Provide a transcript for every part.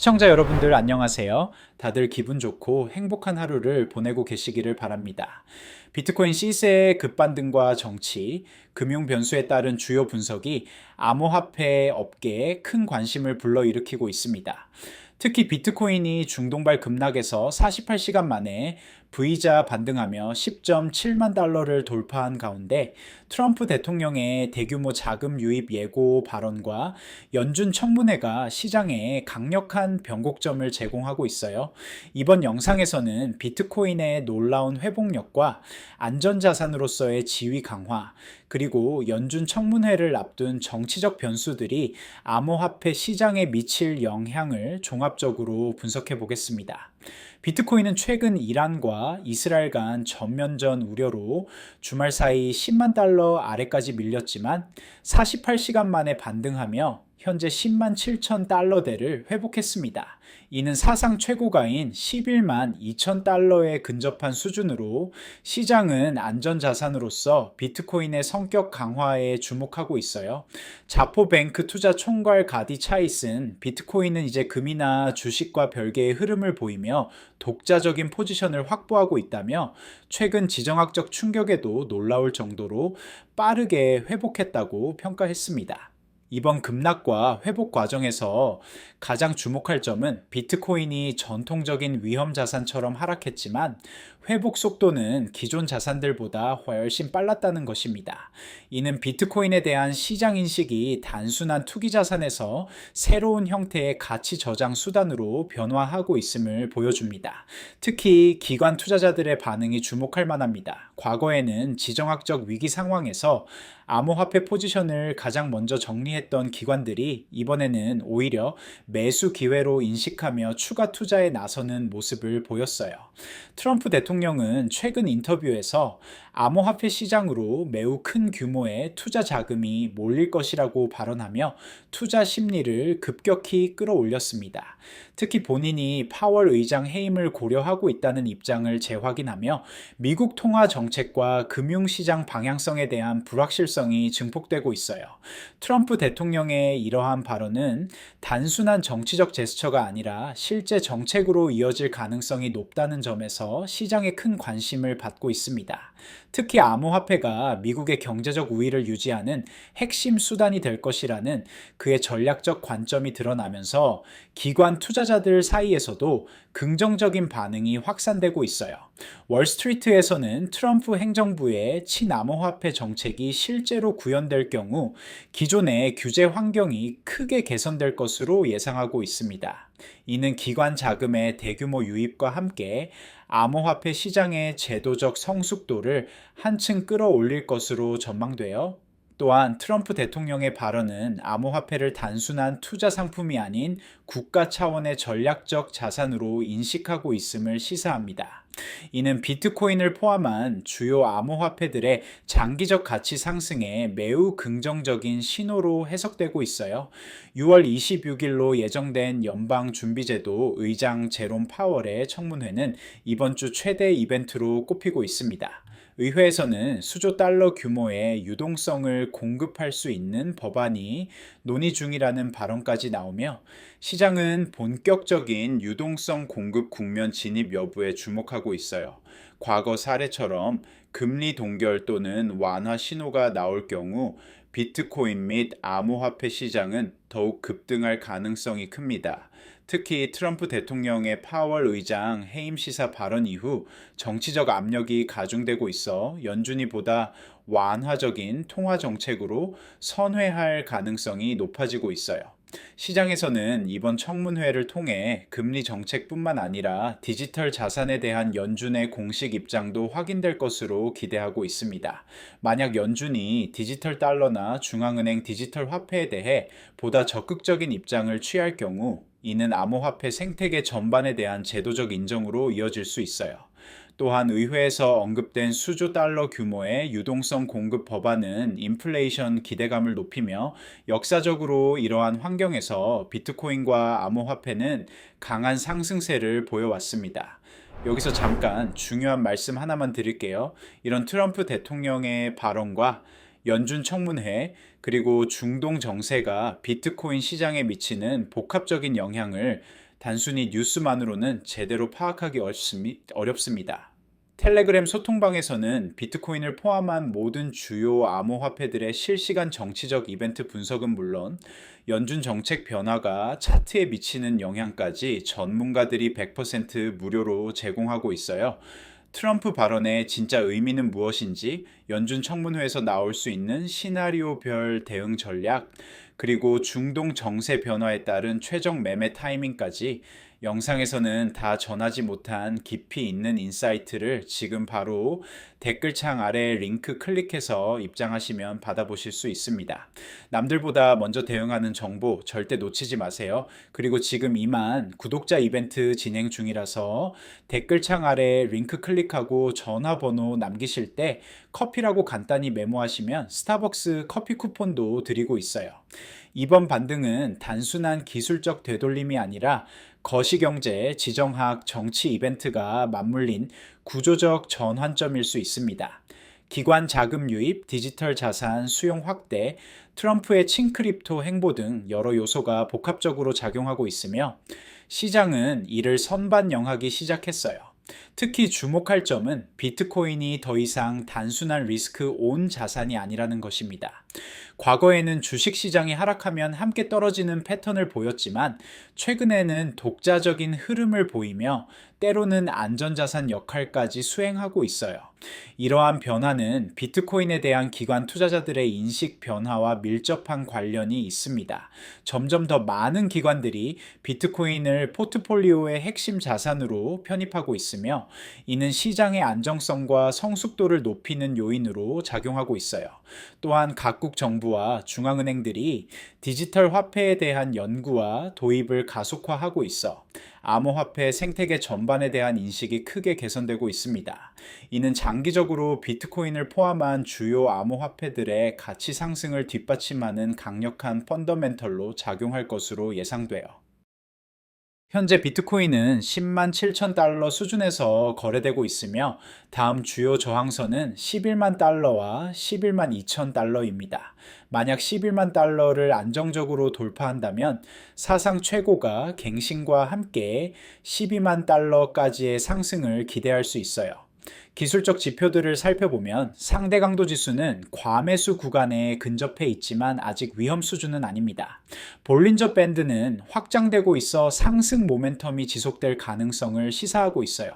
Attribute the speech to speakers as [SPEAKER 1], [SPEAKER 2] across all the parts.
[SPEAKER 1] 시청자 여러분들 안녕하세요. 다들 기분 좋고 행복한 하루를 보내고 계시기를 바랍니다. 비트코인 시세의 급반등과 정치, 금융 변수에 따른 주요 분석이 암호화폐 업계에 큰 관심을 불러일으키고 있습니다. 특히 비트코인이 중동발 급락에서 48시간 만에 V자 반등하며 10.7만 달러를 돌파한 가운데 트럼프 대통령의 대규모 자금 유입 예고 발언과 연준 청문회가 시장에 강력한 변곡점을 제공하고 있어요. 이번 영상에서는 비트코인의 놀라운 회복력과 안전자산으로서의 지위 강화, 그리고 연준 청문회를 앞둔 정치적 변수들이 암호화폐 시장에 미칠 영향을 종합적으로 분석해 보겠습니다. 비트코인은 최근 이란과 이스라엘 간 전면전 우려로 주말 사이 10만 달러 아래까지 밀렸지만 48시간 만에 반등하며 현재 10만 7천 달러대를 회복했습니다. 이는 사상 최고가인 11만 2천 달러에 근접한 수준으로 시장은 안전자산으로서 비트코인의 성격 강화에 주목하고 있어요. 자포뱅크 투자 총괄 가디 차이슨, 비트코인은 이제 금이나 주식과 별개의 흐름을 보이며 독자적인 포지션을 확보하고 있다며 최근 지정학적 충격에도 놀라울 정도로 빠르게 회복했다고 평가했습니다. 이번 급락과 회복 과정에서 가장 주목할 점은 비트코인이 전통적인 위험 자산처럼 하락했지만 회복 속도는 기존 자산들보다 훨씬 빨랐다는 것입니다. 이는 비트코인에 대한 시장 인식이 단순한 투기 자산에서 새로운 형태의 가치 저장 수단으로 변화하고 있음을 보여줍니다. 특히 기관 투자자들의 반응이 주목할 만합니다. 과거에는 지정학적 위기 상황에서 암호화폐 포지션을 가장 먼저 정리했던 기관들이 이번에는 오히려 매수 기회로 인식하며 추가 투자에 나서는 모습을 보였어요. 트럼프 대통령은 최근 인터뷰에서 암호화폐 시장으로 매우 큰 규모의 투자 자금이 몰릴 것이라고 발언하며 투자 심리를 급격히 끌어올렸습니다. 특히 본인이 파월 의장 해임을 고려하고 있다는 입장을 재확인하며 미국 통화 정책과 금융시장 방향성에 대한 불확실성이 증폭되고 있어요. 트럼프 대통령의 이러한 발언은 단순한 정치적 제스처가 아니라 실제 정책으로 이어질 가능성이 높다는 점에서 시장에 큰 관심을 받고 있습니다. 특히 암호화폐가 미국의 경제적 우위를 유지하는 핵심 수단이 될 것이라는 그의 전략적 관점이 드러나면서 기관 투자자들 사이에서도 긍정적인 반응이 확산되고 있어요. 월스트리트에서는 트럼프 행정부의 친암호화폐 정책이 실제로 구현될 경우 기존의 규제 환경이 크게 개선될 것으로 예상하고 있습니다. 이는 기관 자금의 대규모 유입과 함께 암호화폐 시장의 제도적 성숙도를 한층 끌어올릴 것으로 전망되어 또한 트럼프 대통령의 발언은 암호화폐를 단순한 투자 상품이 아닌 국가 차원의 전략적 자산으로 인식하고 있음을 시사합니다. 이는 비트코인을 포함한 주요 암호화폐들의 장기적 가치 상승에 매우 긍정적인 신호로 해석되고 있어요. 6월 26일로 예정된 연방준비제도 의장 제롬 파월의 청문회는 이번 주 최대 이벤트로 꼽히고 있습니다. 의회에서는 수조 달러 규모의 유동성을 공급할 수 있는 법안이 논의 중이라는 발언까지 나오며 시장은 본격적인 유동성 공급 국면 진입 여부에 주목하고 있어요. 과거 사례처럼 금리 동결 또는 완화 신호가 나올 경우 비트코인 및 암호화폐 시장은 더욱 급등할 가능성이 큽니다. 특히 트럼프 대통령의 파월 의장 해임 시사 발언 이후 정치적 압력이 가중되고 있어 연준이 보다 완화적인 통화 정책으로 선회할 가능성이 높아지고 있어요. 시장에서는 이번 청문회를 통해 금리 정책뿐만 아니라 디지털 자산에 대한 연준의 공식 입장도 확인될 것으로 기대하고 있습니다. 만약 연준이 디지털 달러나 중앙은행 디지털 화폐에 대해 보다 적극적인 입장을 취할 경우 이는 암호화폐 생태계 전반에 대한 제도적 인정으로 이어질 수 있어요. 또한 의회에서 언급된 수조 달러 규모의 유동성 공급 법안은 인플레이션 기대감을 높이며 역사적으로 이러한 환경에서 비트코인과 암호화폐는 강한 상승세를 보여왔습니다. 여기서 잠깐 중요한 말씀 하나만 드릴게요. 이런 트럼프 대통령의 발언과 연준 청문회 그리고 중동 정세가 비트코인 시장에 미치는 복합적인 영향을 단순히 뉴스만으로는 제대로 파악하기 어렵습니다. 텔레그램 소통방에서는 비트코인을 포함한 모든 주요 암호화폐들의 실시간 정치적 이벤트 분석은 물론 연준 정책 변화가 차트에 미치는 영향까지 전문가들이 100% 무료로 제공하고 있어요. 트럼프 발언의 진짜 의미는 무엇인지, 연준 청문회에서 나올 수 있는 시나리오별 대응 전략, 그리고 중동 정세 변화에 따른 최종 매매 타이밍까지 영상에서는 다 전하지 못한 깊이 있는 인사이트를 지금 바로 댓글창 아래 링크 클릭해서 입장하시면 받아보실 수 있습니다. 남들보다 먼저 대응하는 정보 절대 놓치지 마세요. 그리고 지금 이만 구독자 이벤트 진행 중이라서 댓글창 아래 링크 클릭하고 전화번호 남기실 때 커피라고 간단히 메모하시면 스타벅스 커피 쿠폰도 드리고 있어요. 이번 반등은 단순한 기술적 되돌림이 아니라 거시경제, 지정학, 정치 이벤트가 맞물린 구조적 전환점일 수 있습니다. 기관 자금 유입, 디지털 자산 수용 확대, 트럼프의 친크립토 행보 등 여러 요소가 복합적으로 작용하고 있으며 시장은 이를 선반영하기 시작했어요. 특히 주목할 점은 비트코인이 더 이상 단순한 리스크 온 자산이 아니라는 것입니다. 과거에는 주식시장이 하락하면 함께 떨어지는 패턴을 보였지만 최근에는 독자적인 흐름을 보이며 때로는 안전자산 역할까지 수행하고 있어요. 이러한 변화는 비트코인에 대한 기관 투자자들의 인식 변화와 밀접한 관련이 있습니다. 점점 더 많은 기관들이 비트코인을 포트폴리오의 핵심 자산으로 편입하고 있으며 이는 시장의 안정성과 성숙도를 높이는 요인으로 작용하고 있어요. 또한 각국 정부와 중앙은행들이 디지털 화폐에 대한 연구와 도입을 가속화하고 있어 암호화폐 생태계 전반에 대한 인식이 크게 개선되고 있습니다. 이는 장기적으로 비트코인을 포함한 주요 암호화폐들의 가치 상승을 뒷받침하는 강력한 펀더멘털로 작용할 것으로 예상돼요. 현재 비트코인은 10만 7천 달러 수준에서 거래되고 있으며 다음 주요 저항선은 11만 달러와 11만 2천 달러입니다. 만약 11만 달러를 안정적으로 돌파한다면 사상 최고가 갱신과 함께 12만 달러까지의 상승을 기대할 수 있어요. 기술적 지표들을 살펴보면 상대 강도 지수는 과매수 구간에 근접해 있지만 아직 위험 수준은 아닙니다. 볼린저 밴드는 확장되고 있어 상승 모멘텀이 지속될 가능성을 시사하고 있어요.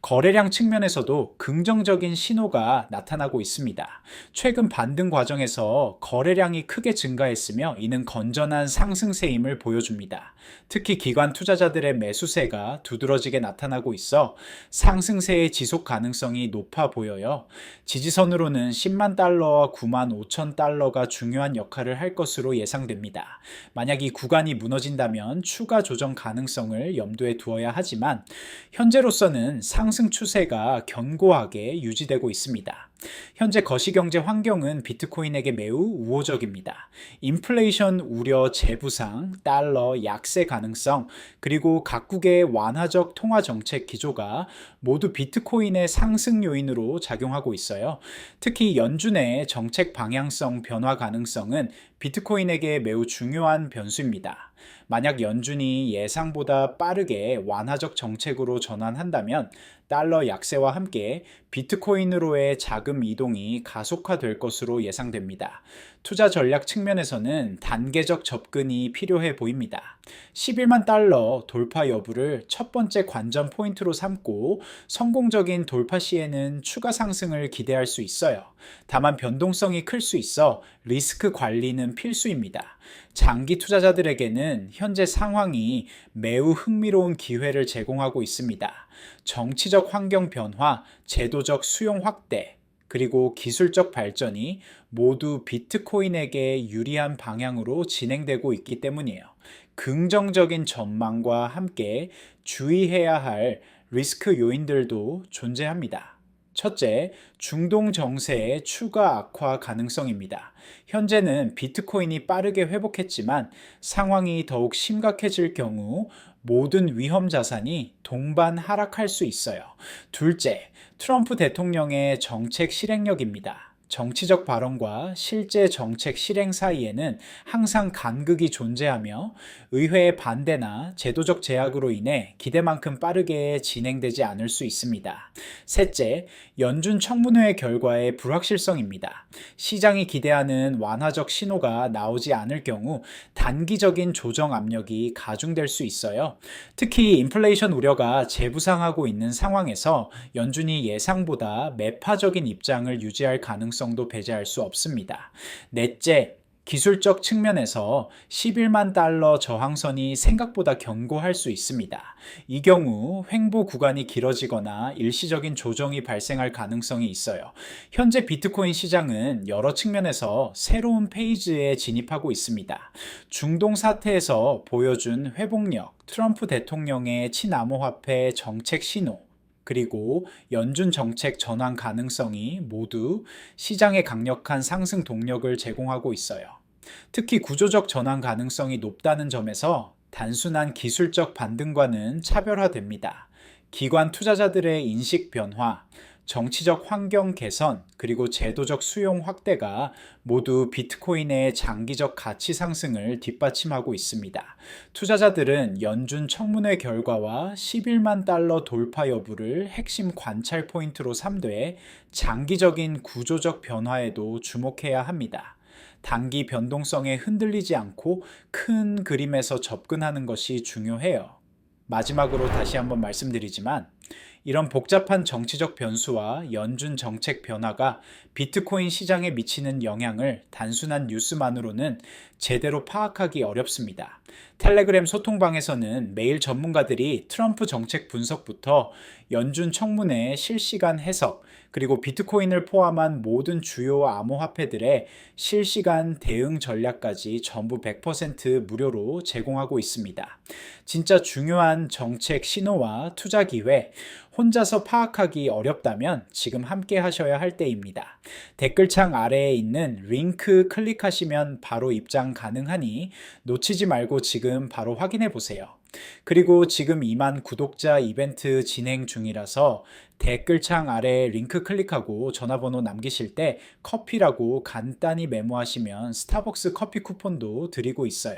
[SPEAKER 1] 거래량 측면에서도 긍정적인 신호가 나타나고 있습니다. 최근 반등 과정에서 거래량이 크게 증가했으며 이는 건전한 상승세임을 보여줍니다. 특히 기관 투자자들의 매수세가 두드러지게 나타나고 있어 상승세의 지속 가능성이 높아 보여요. 지지선으로는 10만 달러와 9만 5천 달러가 중요한 역할을 할 것으로 예상됩니다. 만약 이 구간이 무너진다면 추가 조정 가능성을 염두에 두어야 하지만 현재로서는 상승 추세가 견고하게 유지되고 있습니다. 현재 거시경제 환경은 비트코인에게 매우 우호적입니다. 인플레이션 우려 재부상, 달러 약세 가능성, 그리고 각국의 완화적 통화 정책 기조가 모두 비트코인의 상승 요인으로 작용하고 있어요. 특히 연준의 정책 방향성 변화 가능성은 비트코인에게 매우 중요한 변수입니다. 만약 연준이 예상보다 빠르게 완화적 정책으로 전환한다면 달러 약세와 함께 비트코인으로의 자금 이동이 가속화될 것으로 예상됩니다. 투자 전략 측면에서는 단계적 접근이 필요해 보입니다. 11만 달러 돌파 여부를 첫 번째 관전 포인트로 삼고 성공적인 돌파 시에는 추가 상승을 기대할 수 있어요. 다만 변동성이 클 수 있어 리스크 관리는 필수입니다. 장기 투자자들에게는 현재 상황이 매우 흥미로운 기회를 제공하고 있습니다. 정치적 환경 변화, 제도적 수용 확대, 그리고 기술적 발전이 모두 비트코인에게 유리한 방향으로 진행되고 있기 때문이에요. 긍정적인 전망과 함께 주의해야 할 리스크 요인들도 존재합니다. 첫째, 중동 정세의 추가 악화 가능성입니다. 현재는 비트코인이 빠르게 회복했지만 상황이 더욱 심각해질 경우 모든 위험 자산이 동반 하락할 수 있어요. 둘째, 트럼프 대통령의 정책 실행력입니다. 정치적 발언과 실제 정책 실행 사이에는 항상 간극이 존재하며 의회의 반대나 제도적 제약으로 인해 기대만큼 빠르게 진행되지 않을 수 있습니다. 셋째, 연준 청문회 결과의 불확실성입니다. 시장이 기대하는 완화적 신호가 나오지 않을 경우 단기적인 조정 압력이 가중될 수 있어요. 특히 인플레이션 우려가 재부상하고 있는 상황에서 연준이 예상보다 매파적인 입장을 유지할 가능성도 배제할 수 없습니다. 넷째, 기술적 측면에서 11만 달러 저항선이 생각보다 견고할 수 있습니다. 이 경우 횡보 구간이 길어지거나 일시적인 조정이 발생할 가능성이 있어요. 현재 비트코인 시장은 여러 측면에서 새로운 페이지에 진입하고 있습니다. 중동 사태에서 보여준 회복력, 트럼프 대통령의 친암호화폐 정책 신호, 그리고 연준 정책 전환 가능성이 모두 시장에 강력한 상승 동력을 제공하고 있어요. 특히 구조적 전환 가능성이 높다는 점에서 단순한 기술적 반등과는 차별화됩니다. 기관 투자자들의 인식 변화, 정치적 환경 개선, 그리고 제도적 수용 확대가 모두 비트코인의 장기적 가치 상승을 뒷받침하고 있습니다. 투자자들은 연준 청문회 결과와 11만 달러 돌파 여부를 핵심 관찰 포인트로 삼되 장기적인 구조적 변화에도 주목해야 합니다. 단기 변동성에 흔들리지 않고 큰 그림에서 접근하는 것이 중요해요. 마지막으로 다시 한번 말씀드리지만 이런 복잡한 정치적 변수와 연준 정책 변화가 비트코인 시장에 미치는 영향을 단순한 뉴스만으로는 제대로 파악하기 어렵습니다. 텔레그램 소통방에서는 매일 전문가들이 트럼프 정책 분석부터 연준 청문회 실시간 해석, 그리고 비트코인을 포함한 모든 주요 암호화폐들의 실시간 대응 전략까지 전부 100% 무료로 제공하고 있습니다. 진짜 중요한 정책 신호와 투자 기회, 혼자서 파악하기 어렵다면 지금 함께 하셔야 할 때입니다. 댓글창 아래에 있는 링크 클릭하시면 바로 입장 가능하니 놓치지 말고 지금 바로 확인해 보세요. 그리고 지금 2만 구독자 이벤트 진행 중이라서 댓글창 아래 링크 클릭하고 전화번호 남기실 때 커피라고 간단히 메모하시면 스타벅스 커피 쿠폰도 드리고 있어요.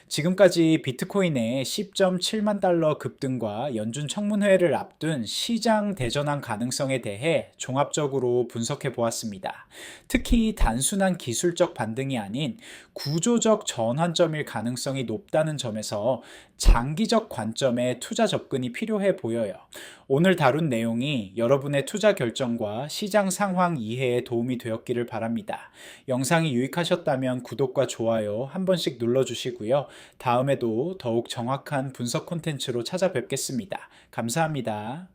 [SPEAKER 1] 지금까지 비트코인의 10.7만 달러 급등과 연준 청문회를 앞둔 시장 대전환 가능성에 대해 종합적으로 분석해 보았습니다. 특히 단순한 기술적 반등이 아닌 구조적 전환점일 가능성이 높다는 점에서 장기적 관점의 투자 접근이 필요해 보여요. 오늘 다룬 내용이 여러분의 투자 결정과 시장 상황 이해에 도움이 되었기를 바랍니다. 영상이 유익하셨다면 구독과 좋아요 한 번씩 눌러주시고요. 다음에도 더욱 정확한 분석 콘텐츠로 찾아뵙겠습니다. 감사합니다.